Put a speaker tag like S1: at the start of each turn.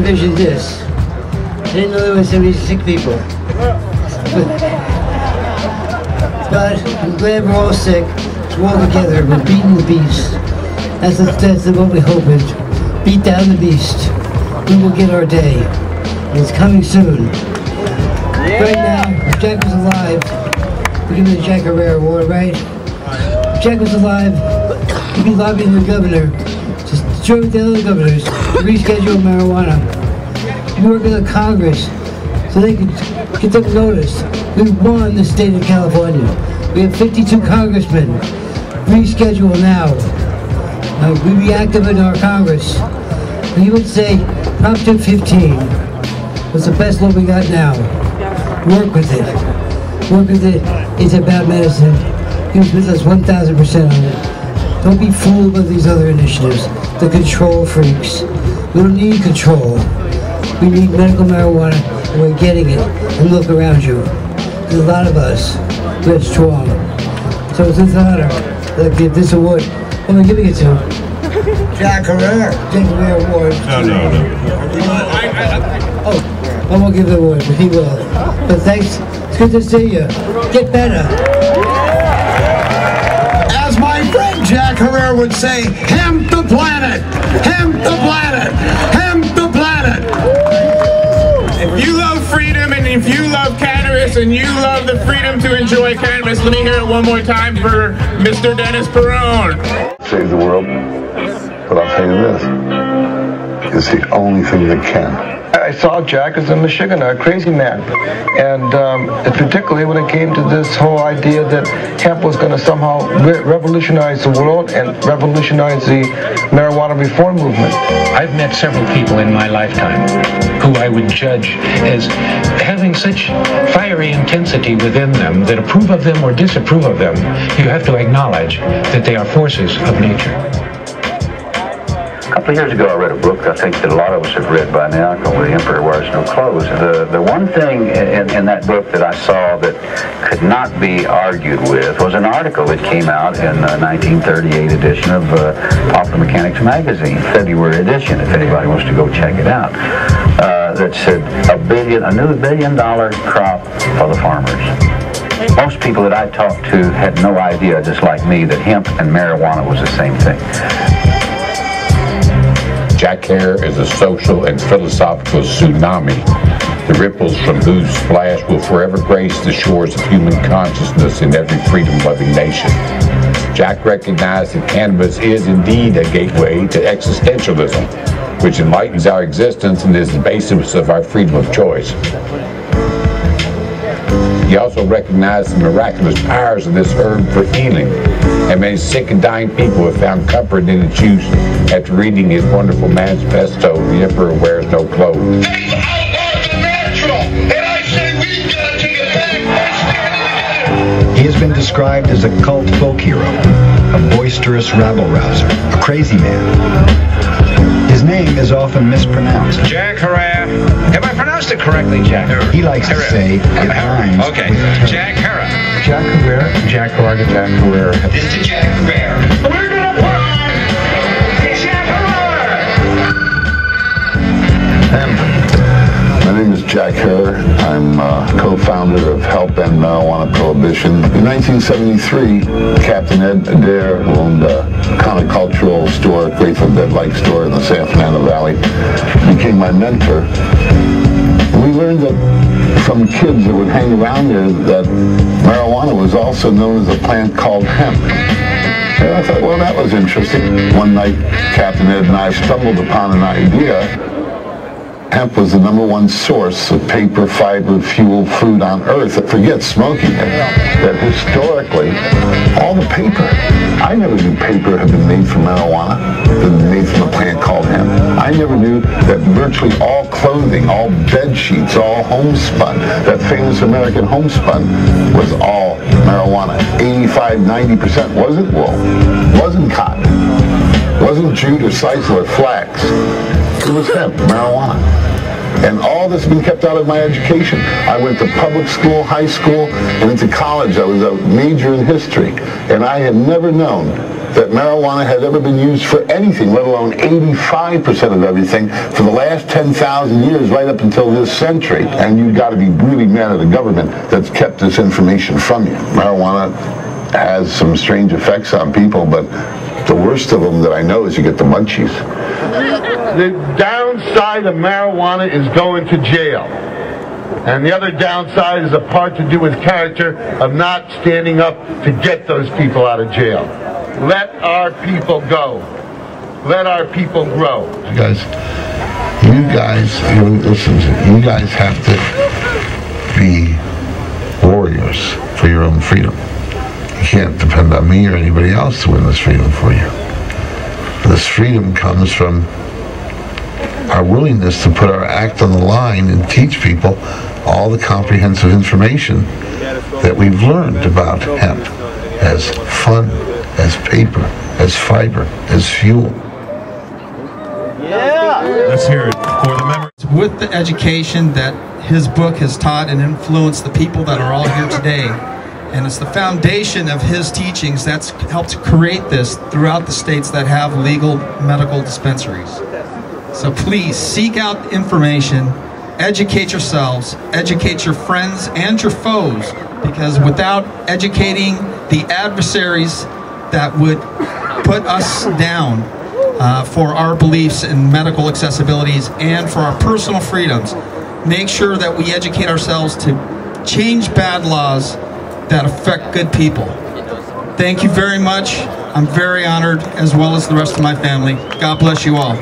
S1: envisioned this. I didn't know there were 76 people. But I'm glad we're all sick. We're all together. We're beating the beast. That's what we hope is. Beat down the beast. We will get our day. And it's coming soon. Yeah. Right now, if Jack was alive, we give him the Jack Herrera Award, right? If Jack was alive, he'd be lobbying the governor to show the other governors to reschedule marijuana. He'd be working with Congress so they could get them notice. We won the state of California. We have 52 congressmen. Reschedule now. We'd be active in our Congress. And he would say, Prop 215 was the best law we got now. Work with it. Work with it. It's about medicine. He was with us 1,000% on it. Don't be fooled by these other initiatives. The control freaks. We don't need control. We need medical marijuana, and we're getting it. And look around you. There's a lot of us. We're strong. So it's an honor to give this award. Who am I giving it to? Jack Herrera. Jack Herrera Award. No. I won't give the award, but he will. But thanks. It's good to see you. Get better.
S2: As my friend Jack Herrera would say, hemp the planet! Hemp the planet! Hemp the planet!
S3: If you love freedom and if you love cannabis and you love the freedom to enjoy cannabis, let me hear it one more time for Mr. Dennis Peron.
S4: Save the world, but I'll tell you this, it's the only thing that can.
S5: I saw Jack as a Michiganer, a crazy man, and particularly when it came to this whole idea that hemp was going to somehow revolutionize the world and revolutionize the marijuana reform movement.
S6: I've met several people in my lifetime who I would judge as having such fiery intensity within them that approve of them or disapprove of them, you have to acknowledge that they are forces of nature.
S7: A couple of years ago I read a book I think that a lot of us have read by now called The Emperor Wears No Clothes. The one thing in that book that I saw that could not be argued with was an article that came out in the 1938 edition of Popular Mechanics magazine, February edition, if anybody wants to go check it out, that said a new $1 billion crop for the farmers. Most people that I talked to had no idea, just like me, that hemp and marijuana was the same thing.
S8: Jack Herrera is a social and philosophical tsunami, the ripples from whose splash will forever grace the shores of human consciousness in every freedom-loving nation. Jack recognized that cannabis is indeed a gateway to existentialism, which enlightens our existence and is the basis of our freedom of choice. He also recognized the miraculous powers of this herb for healing, and many sick and dying people have found comfort in its use after reading his wonderful manifesto, The Emperor Wears No Clothes.
S9: He has been described as a cult folk hero, a boisterous rabble-rouser, a crazy man. His name is often mispronounced.
S6: Jack Herrera. Have I pronounced it correctly, Jack?
S9: He likes to say it rhymes.
S6: Okay. Jack Herrera.
S5: Jack Herrera.
S6: Jack Herrera.
S5: Mr. Jack Herrera.
S6: We're going to put on Jack Herrera.
S4: My name is Jack Herrera. I'm co-founder of Help End Marijuana Prohibition. In 1973, Captain Ed Adair, who owned a countercultural store, Grateful Dead-like store in the San Fernando Valley, became my mentor. We learned that from kids that would hang around there that marijuana was also known as a plant called hemp. And I thought, well, that was interesting. One night, Captain Ed and I stumbled upon an idea. Hemp was the #1 source of paper, fiber, fuel, food on Earth. Forget smoking it. That historically, all the paper, I never knew paper had been made from marijuana, been made from a plant called hemp. I never knew that virtually all clothing, all bed sheets, all homespun, that famous American homespun was all marijuana. 85, 90% wasn't wool, wasn't cotton, wasn't jute or sisal or flax. It was hemp, marijuana. And all this has been kept out of my education. I went to public school, high school, and into college. I was a major in history. And I had never known that marijuana had ever been used for anything, let alone 85% of everything, for the last 10,000 years, right up until this century. And you've got to be really mad at the government that's kept this information from you. Marijuana has some strange effects on people, but the worst of them that I know is you get the munchies.
S2: The downside of marijuana is going to jail. And the other downside is a part to do with character of not standing up to get those people out of jail. Let our people go. Let our people grow.
S4: You guys, listen, you guys have to be warriors for your own freedom. You can't depend on me or anybody else to win this freedom for you. This freedom comes from our willingness to put our act on the line and teach people all the comprehensive information that we've learned about hemp as fun, as paper, as fiber, as fuel.
S10: Yeah! Let's hear it for the members.
S11: With the education that his book has taught and influenced the people that are all here today, and it's the foundation of his teachings that's helped create this throughout the states that have legal medical dispensaries. So please seek out information, educate yourselves, educate your friends and your foes, because without educating the adversaries that would put us down for our beliefs in medical accessibilities and for our personal freedoms, make sure that we educate ourselves to change bad laws that affect good people. Thank you very much. I'm very honored, as well as the rest of my family. God bless you all.